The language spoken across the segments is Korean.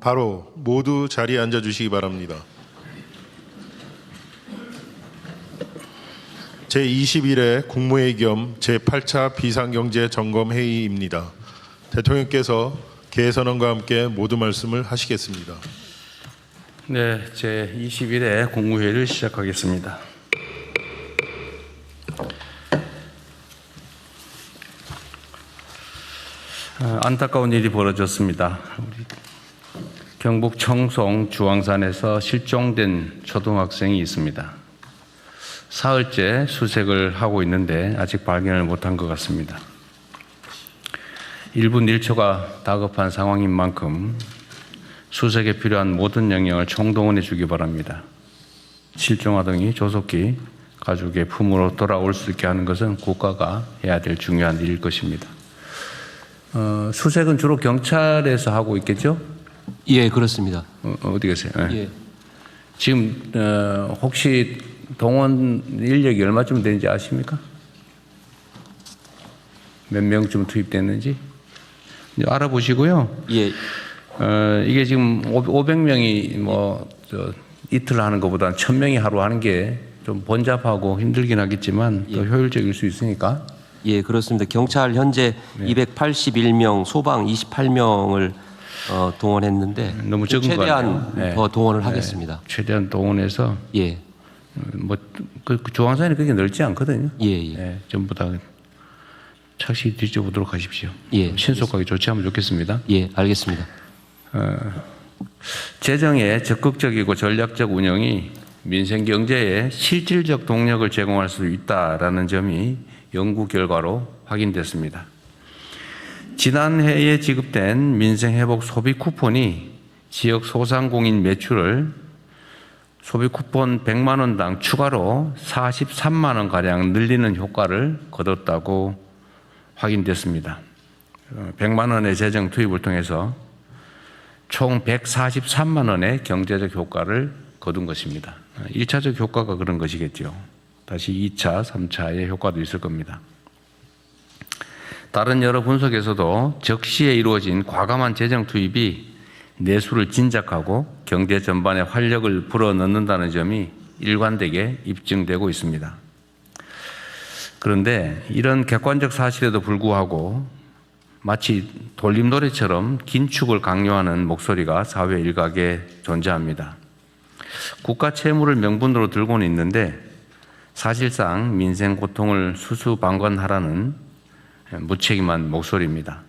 바로 모두 자리에 앉아 주시기 바랍니다. 제21회 국무회의 겸 제8차 비상경제점검회의입니다. 대통령께서 개선언과 함께 모두 말씀을 하시겠습니다. 네, 제21회 국무회의를 시작하겠습니다. 안타까운 일이 벌어졌습니다. 우리 경북 청송 주황산에서 실종된 초등학생이 있습니다. 사흘째 수색을 하고 있는데 아직 발견을 못한 것 같습니다. 1분 1초가 다급한 상황인 만큼 수색에 필요한 모든 역량을 총동원해 주기 바랍니다. 실종아동이 조속히 가족의 품으로 돌아올 수 있게 하는 것은 국가가 해야 될 중요한 일일 것입니다. 수색은 주로 경찰에서 하고 있겠죠? 예, 그렇습니다. 어디 계세요? 네. 예. 지금 혹시 동원 인력이 얼마쯤 되는지 아십니까? 몇 명쯤 투입됐는지 알아보시고요. 예. 이게 지금 500명이 이틀 하는 것보다는 1000명이 하루 하는 게 좀 번잡하고 힘들긴 하겠지만 더 효율적일 수 있으니까. 예, 그렇습니다. 경찰 현재 281명, 소방 28명을 동원했는데 너무 적은 거 최대한 아니에요? 더 동원을 하겠습니다. 최대한 동원해서 예. 그 조항산이 그렇게 넓지 않거든요. 예, 예. 네, 전부 다 착시 뒤져보도록 하십시오. 예. 신속하게 조치하면 좋겠습니다. 예, 알겠습니다. 재정의 적극적이고 전략적 운영이 민생 경제에 실질적 동력을 제공할 수 있다라는 점이 연구 결과로 확인됐습니다. 지난해에 지급된 민생회복 소비 쿠폰이 지역 소상공인 매출을 소비 쿠폰 100만 원당 추가로 43만 원가량 늘리는 효과를 거뒀다고 확인됐습니다. 100만 원의 재정 투입을 통해서 총 143만 원의 경제적 효과를 거둔 것입니다. 1차적 효과가 그런 것이겠죠. 다시 2차, 3차의 효과도 있을 겁니다. 다른 여러 분석에서도 적시에 이루어진 과감한 재정 투입이 내수를 진작하고 경제 전반에 활력을 불어넣는다는 점이 일관되게 입증되고 있습니다. 그런데 이런 객관적 사실에도 불구하고 마치 돌림노래처럼 긴축을 강요하는 목소리가 사회 일각에 존재합니다. 국가 채무를 명분으로 들고는 있는데 사실상 민생 고통을 수수방관하라는 무책임한 목소리입니다.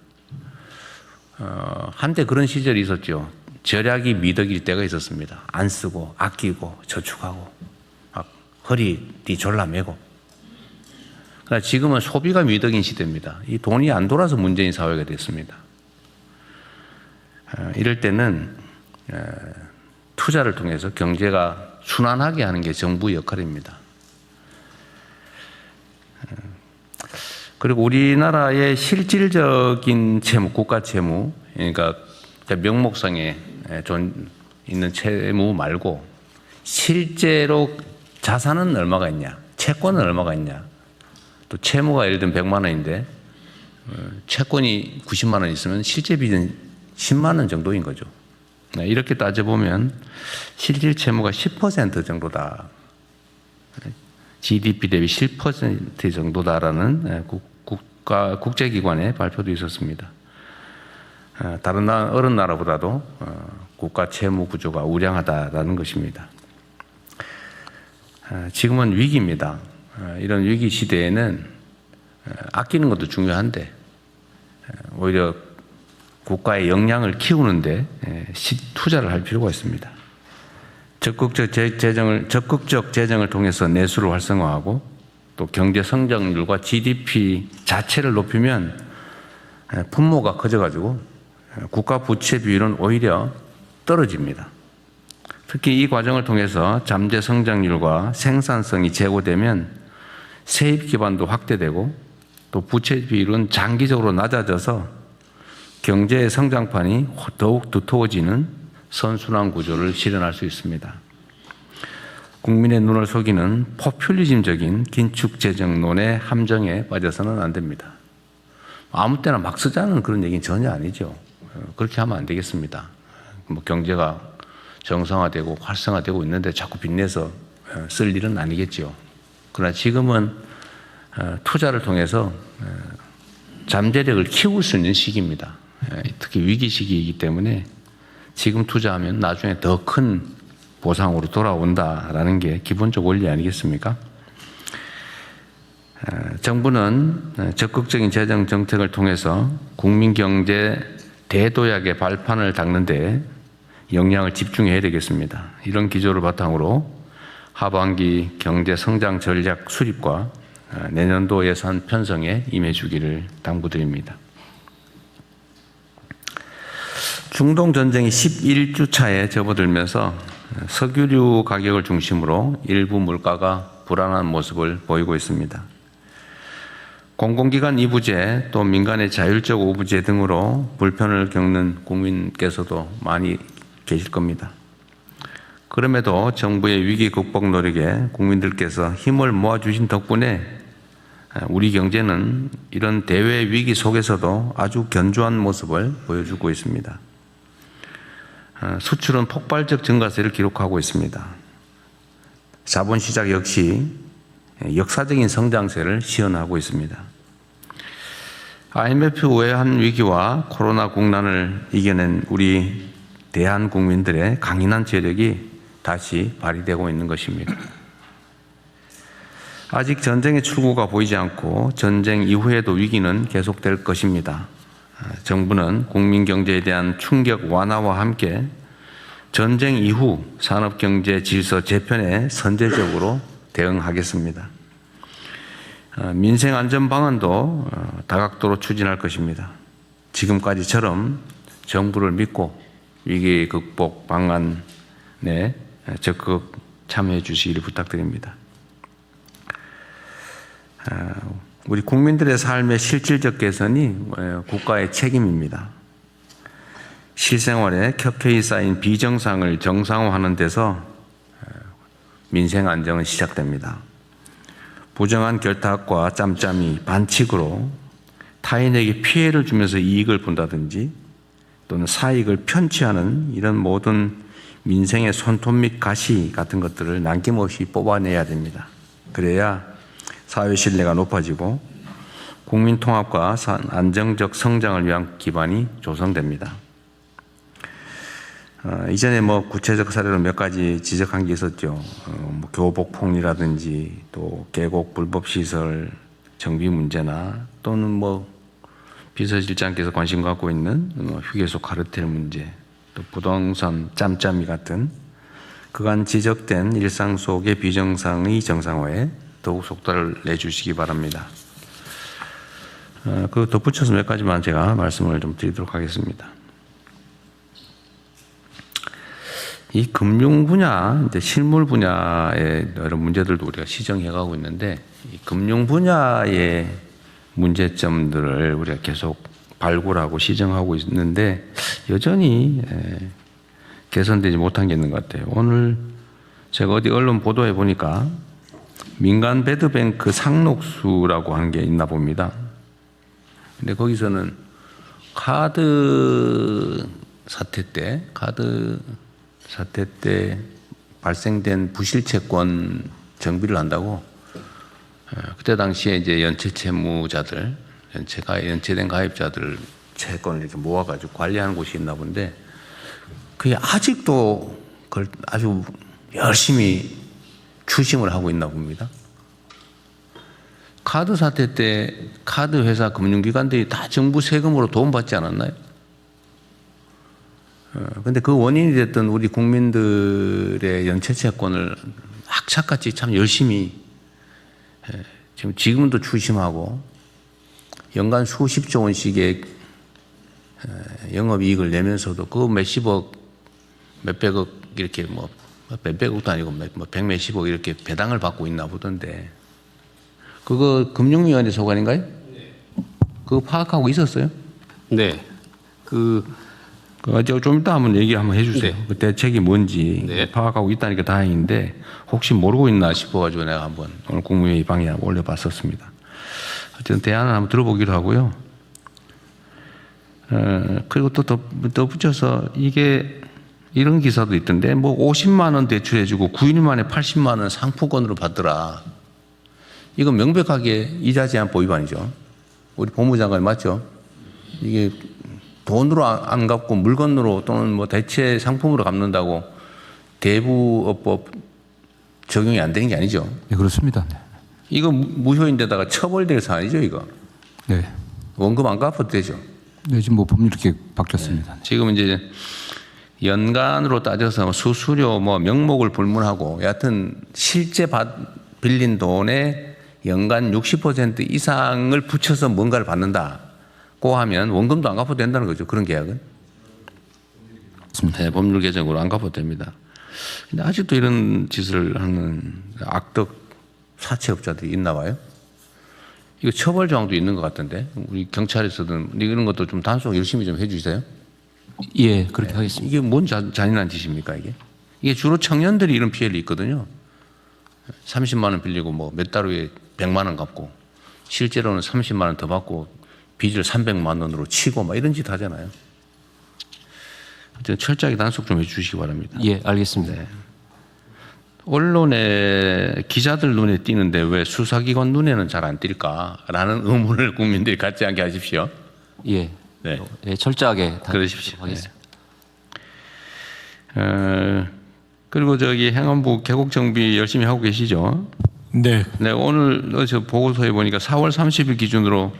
한때 그런 시절이 있었죠. 절약이 미덕일 때가 있었습니다. 안 쓰고 아끼고 저축하고 막 허리띠 졸라매고. 그러나 지금은 소비가 미덕인 시대입니다. 이 돈이 안 돌아서 문재인 사회가 됐습니다. 이럴 때는 투자를 통해서 경제가 순환하게 하는 게 정부의 역할입니다. 그리고 우리나라의 실질적인 채무, 국가 채무, 그러니까 명목상에 있는 채무 말고 실제로 자산은 얼마가 있냐, 채권은 얼마가 있냐, 또 채무가 예를 들면 100만 원인데 채권이 90만 원 있으면 실제 빚은 10만 원 정도인 거죠. 이렇게 따져보면 실질 채무가 10% 정도다. GDP 대비 10% 정도다라는 국제기관의 발표도 있었습니다. 다른 어느 나라보다도 국가 채무 구조가 우량하다라는 것입니다. 지금은 위기입니다. 이런 위기 시대에는 아끼는 것도 중요한데 오히려 국가의 역량을 키우는데 투자를 할 필요가 있습니다. 적극적 재정을 통해서 내수를 활성화하고 또 경제 성장률과 GDP 자체를 높이면 분모가 커져가지고 국가 부채 비율은 오히려 떨어집니다. 특히 이 과정을 통해서 잠재 성장률과 생산성이 제고되면 세입 기반도 확대되고 또 부채 비율은 장기적으로 낮아져서 경제의 성장판이 더욱 두터워지는 선순환 구조를 실현할 수 있습니다. 국민의 눈을 속이는 포퓰리즘적인 긴축 재정론의 함정에 빠져서는 안 됩니다. 아무 때나 막 쓰자는 그런 얘기는 전혀 아니죠. 그렇게 하면 안 되겠습니다. 뭐 경제가 정상화되고 활성화되고 있는데 자꾸 빚내서 쓸 일은 아니겠죠. 그러나 지금은 투자를 통해서 잠재력을 키울 수 있는 시기입니다. 특히 위기 시기이기 때문에 지금 투자하면 나중에 더 큰 보상으로 돌아온다라는 게 기본적 원리 아니겠습니까? 정부는 적극적인 재정 정책을 통해서 국민 경제 대도약의 발판을 닦는 데 역량을 집중해야 되겠습니다. 이런 기조를 바탕으로 하반기 경제 성장 전략 수립과 내년도 예산 편성에 임해주기를 당부드립니다. 중동 전쟁이 11주 차에 접어들면서 석유류 가격을 중심으로 일부 물가가 불안한 모습을 보이고 있습니다. 공공기관 이부제 또 민간의 자율적 오부제 등으로 불편을 겪는 국민께서도 많이 계실 겁니다. 그럼에도 정부의 위기 극복 노력에 국민들께서 힘을 모아주신 덕분에 우리 경제는 이런 대외 위기 속에서도 아주 견조한 모습을 보여주고 있습니다. 수출은 폭발적 증가세를 기록하고 있습니다. 자본시장 역시 역사적인 성장세를 시현하고 있습니다. IMF 외환 위기와 코로나 국난을 이겨낸 우리 대한국민들의 강인한 재력이 다시 발휘되고 있는 것입니다. 아직 전쟁의 출구가 보이지 않고 전쟁 이후에도 위기는 계속될 것입니다. 정부는 국민 경제에 대한 충격 완화와 함께 전쟁 이후 산업경제 질서 재편에 선제적으로 대응하겠습니다. 민생 안전 방안도 다각도로 추진할 것입니다. 지금까지처럼 정부를 믿고 위기 극복 방안에 적극 참여해 주시기를 부탁드립니다. 우리 국민들의 삶의 실질적 개선이 국가의 책임입니다. 실생활에 켜켜이 쌓인 비정상을 정상화하는 데서 민생 안정은 시작됩니다. 부정한 결탁과 짬짬이 반칙으로 타인에게 피해를 주면서 이익을 본다든지 또는 사익을 편취하는 이런 모든 민생의 손톱 및 가시 같은 것들을 남김없이 뽑아내야 됩니다. 그래야 사회 신뢰가 높아지고 국민 통합과 안정적 성장을 위한 기반이 조성됩니다. 이전에 구체적 사례로 몇 가지 지적한 게 있었죠. 교복폭리라든지 또 계곡 불법 시설 정비 문제나 또는 비서실장께서 관심 갖고 있는 휴게소 카르텔 문제, 또 부동산 짬짬이 같은 그간 지적된 일상 속의 비정상의 정상화에 더욱 속도를 내주시기 바랍니다. 그 덧붙여서 몇 가지만 제가 말씀을 좀 드리도록 하겠습니다. 이 금융 분야, 이제 실물 분야의 여러 문제들도 우리가 시정해 가고 있는데, 이 금융 분야의 문제점들을 우리가 계속 발굴하고 시정하고 있는데, 여전히 개선되지 못한 게 있는 것 같아요. 오늘 제가 어디 언론 보도해 보니까 민간 배드뱅크 상록수라고 하는 게 있나 봅니다. 근데 거기서는 카드 사태 때 발생된 부실채권 정비를 한다고 그때 당시에 이제 연체채무자들, 연체된 가입자들 채권을 이렇게 모아가지고 관리하는 곳이 있나 본데 그게 아직도 그걸 아주 열심히 추심을 하고 있나 봅니다. 카드 사태 때 카드 회사 금융기관들이 다 정부 세금으로 도움받지 않았나요? 근데 그 원인이 됐던 우리 국민들의 연체채권을 악착같이 참 열심히 지금도 추심하고 연간 수십조 원씩의 영업이익을 내면서도 그 몇십억, 몇백억 이렇게 몇백억도 아니고 백몇십억 이렇게 배당을 받고 있나 보던데 그거 금융위원회 소관인가요? 네. 그거 파악하고 있었어요? 네. 좀 이따 한번 얘기 한번 해주세요. 네. 그 대책이 뭔지 네. 파악하고 있다니까 다행인데 혹시 모르고 있나 싶어가지고 내가 한번 오늘 국무회의 방에 올려봤었습니다. 어쨌든 대안을 한번 들어보기로 하고요. 그리고 또 덧붙여서 이게 이런 기사도 있던데 뭐 50만 원 대출해주고 9일 만에 80만 원 상품권으로 받더라. 이건 명백하게 이자 제한법 위반이죠. 우리 법무장관이 맞죠? 이게 돈으로 안 갚고 물건으로 또는 뭐 대체 상품으로 갚는다고 대부업법 적용이 안 되는 게 아니죠. 네, 그렇습니다. 네. 이거 무효인데다가 처벌될 사안이죠, 이거. 네. 원금 안 갚아도 되죠. 네, 지금 뭐 법률이 이렇게 바뀌었습니다. 지금 이제 연간으로 따져서 수수료 뭐 명목을 불문하고 여하튼 실제 빌린 돈의 연간 60% 이상을 붙여서 뭔가를 받는다고 하면 원금도 안 갚아도 된다는 거죠. 그런 계약은. 네, 법률 개정으로 안 갚아도 됩니다. 근데 아직도 이런 짓을 하는 악덕 사채업자들이 있나 봐요. 이거 처벌 조항도 있는 것 같던데 우리 경찰에서든 이런 것도 좀 단속 열심히 좀 해주세요. 예, 그렇게 하겠습니다. 이게 뭔 잔인한 짓입니까 이게? 이게 주로 청년들이 이런 피해를 입거든요. 30만 원 빌리고 뭐 몇 달 후에 100만 원 갚고 실제로는 30만 원 더 받고 빚을 300만 원으로 치고 막 이런 짓 하잖아요. 철저하게 단속 좀 해주시기 바랍니다. 예, 알겠습니다. 네. 언론에 기자들 눈에 띄는데 왜 수사기관 눈에는 잘 안 띌까라는 의문을 국민들이 갖지 않게 하십시오. 예, 네. 예, 철저하게 그러십시오. 하겠습니다. 그리고 저기 행안부 개국 정비 열심히 하고 계시죠? 네. 네, 오늘 저 보고서에 보니까 4월 30일 기준으로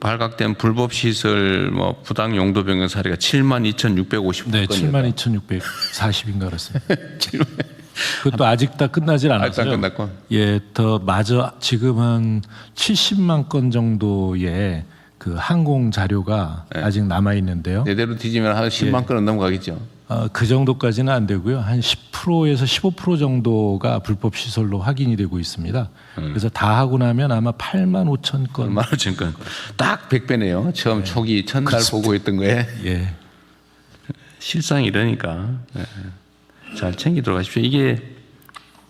발각된 불법 시설 뭐 부당 용도 변경 사례가 72,650건이다. 네, 72,640인가 그렇습니다. 그것도 아직 다 끝나질 않았어요. 아직 안 끝났고. 예, 더 마저 지금 한 70만 건 정도의 그 항공 자료가 아직 남아 있는데요. 내대로 뒤지면 한 10만 건은 넘어가겠죠. 그 정도까지는 안 되고요. 한 10%에서 15% 정도가 불법 시설로 확인이 되고 있습니다. 그래서 다 하고 나면 아마 8만 5천 건. 8만 5천 건. 딱 100배네요. 처음 초기 첫날 보고 있던 거에. 예. 실상이 이러니까 잘 챙기도록 하십시오. 이게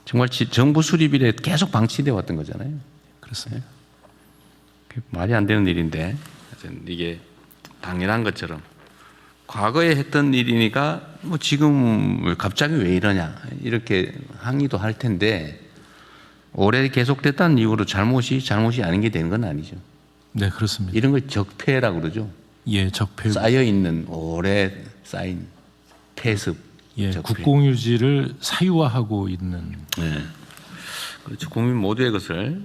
정말 정부 수립 이래 계속 방치되어 왔던 거잖아요. 그렇습니다. 말이 안 되는 일인데 이게 당연한 것처럼 과거에 했던 일이니까 뭐 지금 갑자기 왜 이러냐 이렇게 항의도 할 텐데 오래 계속됐다는 이유로 잘못이 아닌 게 되는 건 아니죠. 네, 그렇습니다. 이런 걸 적폐라고 그러죠. 예, 적폐. 쌓여 있는 오래 쌓인 폐습. 예, 적폐. 국공유지를 사유화하고 있는. 네. 그렇죠. 국민 모두의 것을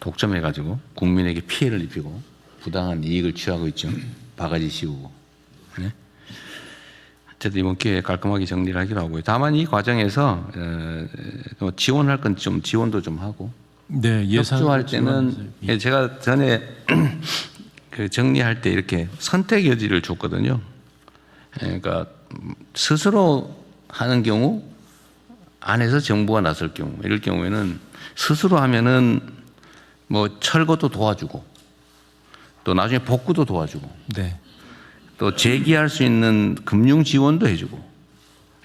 독점해가지고 국민에게 피해를 입히고 부당한 이익을 취하고 있죠. 바가지 씌우고. 네. 어쨌든 이번 기회에 깔끔하게 정리를 하기로 하고요. 다만 이 과정에서 지원할 건 좀 지원도 좀 하고. 네, 예산 협조할 때는 제가 전에 그 정리할 때 이렇게 선택 여지를 줬거든요. 그러니까 스스로 하는 경우 안에서 정부가 나설 경우 이럴 경우에는 스스로 하면은 뭐 철거도 도와주고 또 나중에 복구도 도와주고 네. 또 재기할 수 있는 금융 지원도 해주고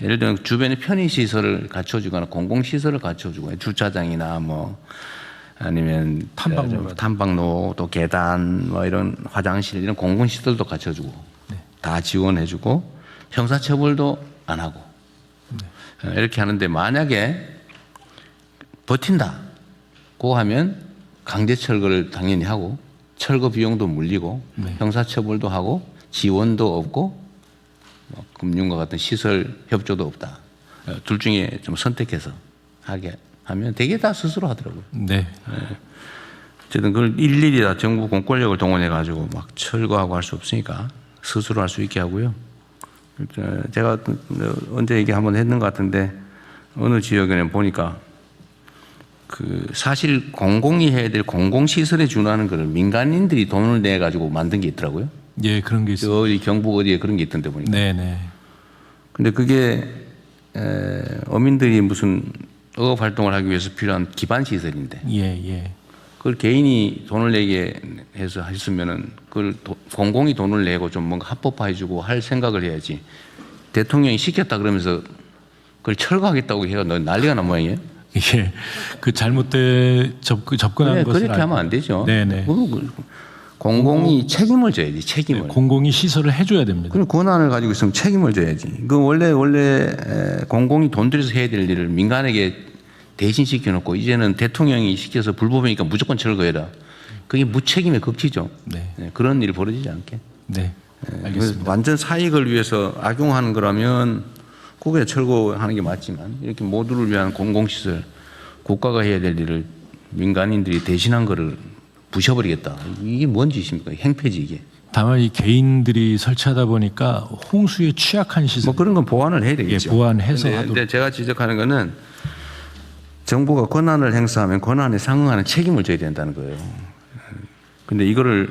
예를 들면 주변에 편의 시설을 갖춰주거나 공공 시설을 갖춰주고 주차장이나 뭐 아니면 탐방로 또 계단 뭐 이런 화장실 이런 공공 시설도 갖춰주고 다 지원해주고 형사처벌도 안 하고 이렇게 하는데 만약에 버틴다고 하면 강제 철거를 당연히 하고 철거 비용도 물리고 형사처벌도 하고 지원도 없고 뭐 금융과 같은 시설 협조도 없다. 둘 중에 좀 선택해서 하게 하면 되게 다 스스로 하더라고요. 네. 어쨌든 그걸 일일이 다 정부 공권력을 동원해 가지고 막 철거하고 할 수 없으니까 스스로 할 수 있게 하고요. 제가 언제 얘기 한번 했는 것 같은데 어느 지역에는 보니까 그 사실 공공이 해야 될 공공시설에 준하는 거를 민간인들이 돈을 내 가지고 만든 게 있더라고요. 예, 그런 게 있어요. 저희 경북 어디에 그런 게 있던데 보니까. 네, 네. 근데 그게 어민들이 무슨 어업 활동을 하기 위해서 필요한 기반 시설인데 예, 예. 그걸 개인이 돈을 내게 해서 했으면은 그걸 공공이 돈을 내고 좀 뭔가 합법화해주고 할 생각을 해야지. 대통령이 시켰다 그러면서 그걸 철거하겠다고 해요. 너 난리가 난 모양이에요. 예. 그 잘못된 접근한 것을 그렇게 하면 안 되죠. 네, 네. 공공이 책임을 져야지, 책임을. 공공이 시설을 해줘야 됩니다. 그럼 권한을 가지고 있으면 책임을 져야지. 그 원래 공공이 돈 들여서 해야 될 일을 민간에게 대신 시켜놓고 이제는 대통령이 시켜서 불법이니까 무조건 철거해라. 그게 무책임의 극치죠. 네. 네, 그런 일이 벌어지지 않게. 네. 그래서 알겠습니다. 완전 사익을 위해서 악용하는 거라면 그게 철거하는 게 맞지만 이렇게 모두를 위한 공공시설, 국가가 해야 될 일을 민간인들이 대신한 거를 부셔버리겠다. 이게 뭔 짓입니까? 행패지 이게. 다만 이 개인들이 설치하다 보니까 홍수에 취약한 시설 뭐 그런 건 보완을 해야 되겠죠. 예, 보완해서 근데, 하도록. 근데 제가 지적하는 거는 정부가 권한을 행사하면 권한에 상응하는 책임을 져야 된다는 거예요. 근데 이거를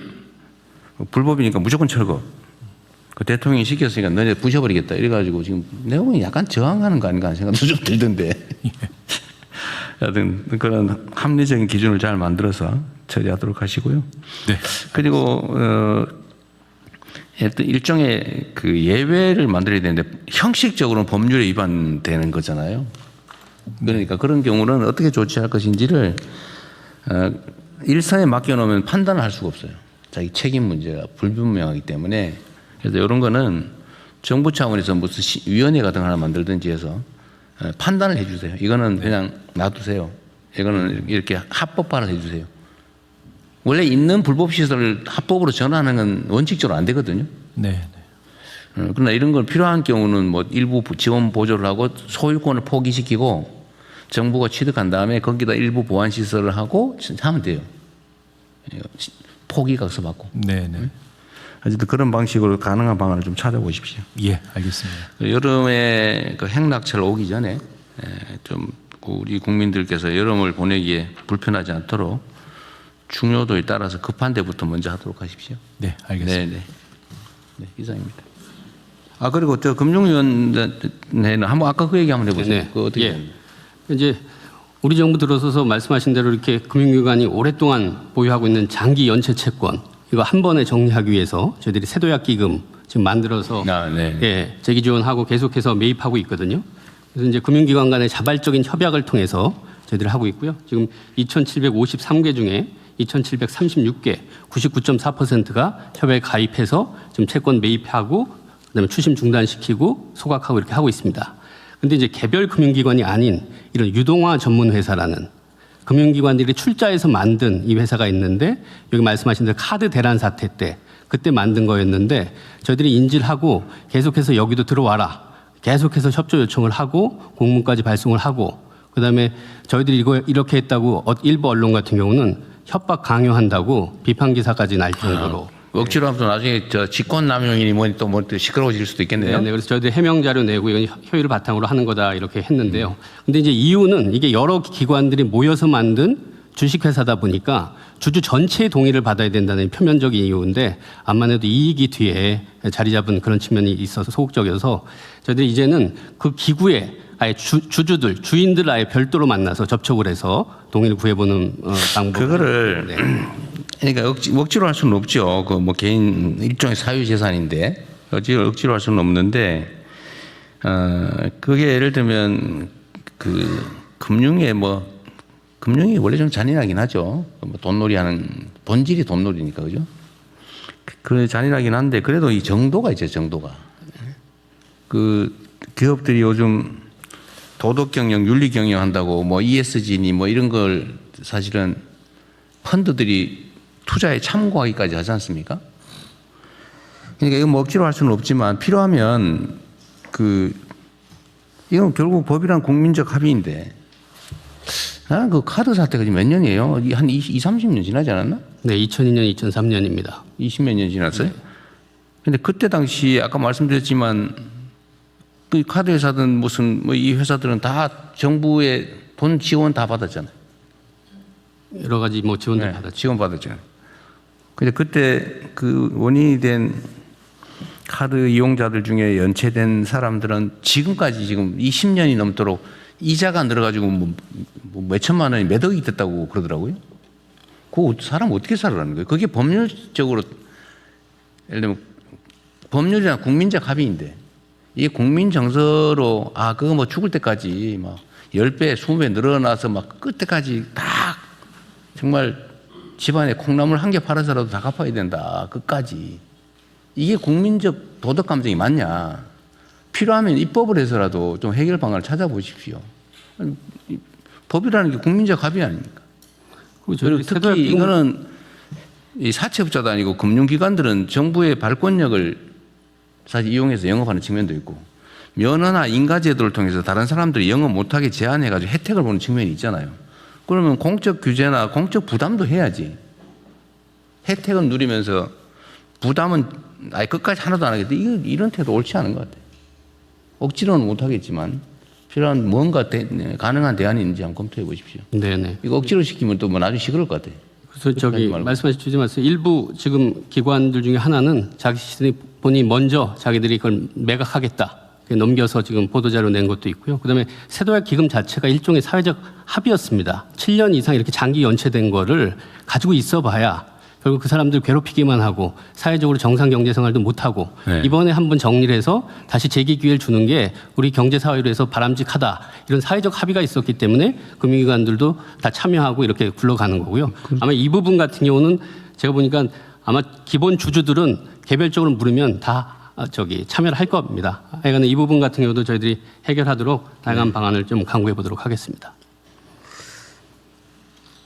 불법이니까 무조건 철거. 그 대통령이 시켰으니까 너네 부셔버리겠다. 이래가지고 지금 내용이 약간 저항하는 거 아닌가 하는 생각도 좀 들던데. 하여튼 그런 합리적인 기준을 잘 만들어서 처리하도록 하시고요. 네. 그리고 일종의 그 예외를 만들어야 되는데 형식적으로는 법률에 위반되는 거잖아요. 그러니까 그런 경우는 어떻게 조치할 것인지를 일선에 맡겨놓으면 판단을 할 수가 없어요. 자기 책임 문제가 불분명하기 때문에. 그래서 이런 거는 정부 차원에서 무슨 위원회 같은 거 하나 만들든지 해서 판단을 해 주세요. 이거는 그냥 놔두세요. 이거는 이렇게 합법화를 해 주세요. 원래 있는 불법 시설을 합법으로 전환하는 건 원칙적으로 안 되거든요. 네. 그러나 이런 걸 필요한 경우는 뭐 일부 지원 보조를 하고 소유권을 포기시키고 정부가 취득한 다음에 거기다 일부 보완 시설을 하고 하면 돼요. 포기각서 받고. 네. 네. 어쨌든 그런 방식으로 가능한 방안을 좀 찾아보십시오. 예, 알겠습니다. 여름에 그 행락철 오기 전에 좀 우리 국민들께서 여름을 보내기에 불편하지 않도록 중요도에 따라서 급한 데부터 먼저 하도록 하십시오. 네, 알겠습니다. 네, 이상입니다. 아 그리고 저 금융위원회는 한번 아까 그 얘기 한번 해보세요. 네. 그 어떻게? 예. 이제 우리 정부 들어서서 말씀하신 대로 이렇게 금융기관이 오랫동안 보유하고 있는 장기 연체 채권 이거 한 번에 정리하기 위해서 저희들이 세도약 기금 지금 만들어서 네. 예, 재기 지원하고 계속해서 매입하고 있거든요. 그래서 이제 금융기관 간의 자발적인 협약을 통해서 저희들이 하고 있고요. 지금 2,753개 중에 2,736개, 99.4%가 협약에 가입해서 지금 채권 매입하고 그다음에 추심 중단시키고 소각하고 이렇게 하고 있습니다. 근데 이제 개별 금융기관이 아닌 이런 유동화 전문 회사라는 금융기관들이 출자해서 만든 이 회사가 있는데 여기 말씀하신 대로 카드 대란 사태 때 그때 만든 거였는데 저희들이 인지를 하고 계속해서 여기도 들어와라. 계속해서 협조 요청을 하고 공문까지 발송을 하고 그다음에 저희들이 이거 이렇게 했다고 일부 언론 같은 경우는 협박 강요한다고 비판 기사까지 날 정도로 억지로 하면 또 나중에 저 직권남용이니 뭐니 또 시끄러워질 수도 있겠네요. 네, 그래서 저희들이 해명 자료 내고 이건 효율을 바탕으로 하는 거다 이렇게 했는데요. 근데 이제 이유는 이게 여러 기관들이 모여서 만든 주식회사다 보니까 주주 전체의 동의를 받아야 된다는 표면적인 이유인데 암만 해도 이익이 뒤에 자리 잡은 그런 측면이 있어서 소극적이어서 저희들이 이제는 그 기구에 아예 주주들, 주인들 아예 별도로 만나서 접촉을 해서 동의를 구해보는 방법. 그거를 네. 그러니까 억지로 할 수는 없죠. 그 뭐 개인 일종의 사유재산인데 억지로 할 수는 없는데 그게 예를 들면 그 금융이 원래 좀 잔인하긴 하죠. 뭐 돈놀이하는 본질이 돈놀이니까 그죠. 그 잔인하긴 한데 그래도 이 정도가 있죠. 정도가 그 기업들이 요즘 도덕 경영, 윤리 경영 한다고 뭐 ESG니 뭐 이런 걸 사실은 펀드들이 투자에 참고하기까지 하지 않습니까? 그러니까 이거 뭐 억지로 할 수는 없지만 필요하면 이건 결국 법이란 국민적 합의인데 나는 그 카드 사태가 지금 몇 년이에요? 한 20, 30년 지나지 않았나? 네, 2002년, 2003년입니다. 20몇 년 지났어요? 근데 그때 당시 아까 말씀드렸지만 그 카드 회사든 무슨 뭐 이 회사들은 다 정부의 돈 지원 다 받았잖아요. 여러 가지 뭐 지원들 네, 받았죠. 지원 받았잖아요. 근데 그때 그 원인이 된 카드 이용자들 중에 연체된 사람들은 지금까지 지금 20년이 넘도록 이자가 늘어가지고 뭐 몇천만 원이 몇 억이 됐다고 그러더라고요. 그 사람 어떻게 살아라는 거예요? 그게 법률적으로 예를 들면 법률이나 국민적 합의인데 이게 국민 정서로 그거 뭐 죽을 때까지 막 10배, 20배 늘어나서 막 끝때까지 다 정말 집안에 콩나물 한 개 팔아서라도 다 갚아야 된다. 끝까지. 이게 국민적 도덕 감정이 맞냐. 필요하면 입법을 해서라도 좀 해결 방안을 찾아보십시오. 법이라는 게 국민적 합의 아닙니까? 그리고 특히 이거는 이 사채업자도 아니고 금융기관들은 정부의 발권력을 사실 이용해서 영업하는 측면도 있고 면허나 인가제도를 통해서 다른 사람들이 영업 못하게 제한해가지고 혜택을 보는 측면이 있잖아요. 그러면 공적 규제나 공적 부담도 해야지. 혜택은 누리면서 부담은 아예 끝까지 하나도 안 하겠다. 이런 태도 옳지 않은 것 같아요. 억지로는 못하겠지만 필요한 뭔가 가능한 대안이 있는지 한번 검토해 보십시오. 네네. 이거 억지로 시키면 또 뭐 나중에 시끄러울 것 같아요. 그래서 저기 말씀하신 말씀 일부 지금 기관들 중에 하나는 자기들이 본인이 먼저 자기들이 그걸 매각하겠다 넘겨서 지금 보도자료 낸 것도 있고요. 그다음에 세도약 기금 자체가 일종의 사회적 합의였습니다. 7년 이상 이렇게 장기 연체된 거를 가지고 있어봐야 결국 그 사람들 괴롭히기만 하고 사회적으로 정상 경제 생활도 못하고 네. 이번에 한번 정리를 해서 다시 재기 기회를 주는 게 우리 경제 사회로 해서 바람직하다 이런 사회적 합의가 있었기 때문에 금융기관들도 다 참여하고 이렇게 굴러가는 거고요. 아마 이 부분 같은 경우는 제가 보니까 아마 기본 주주들은 개별적으로 물으면 다 참여를 할 겁니다. 하여간 이 부분 같은 경우도 저희들이 해결하도록 다양한 방안을 좀 강구해 보도록 하겠습니다.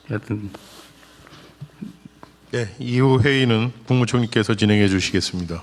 하여튼 네, 이후 회의는 국무총리께서 진행해 주시겠습니다.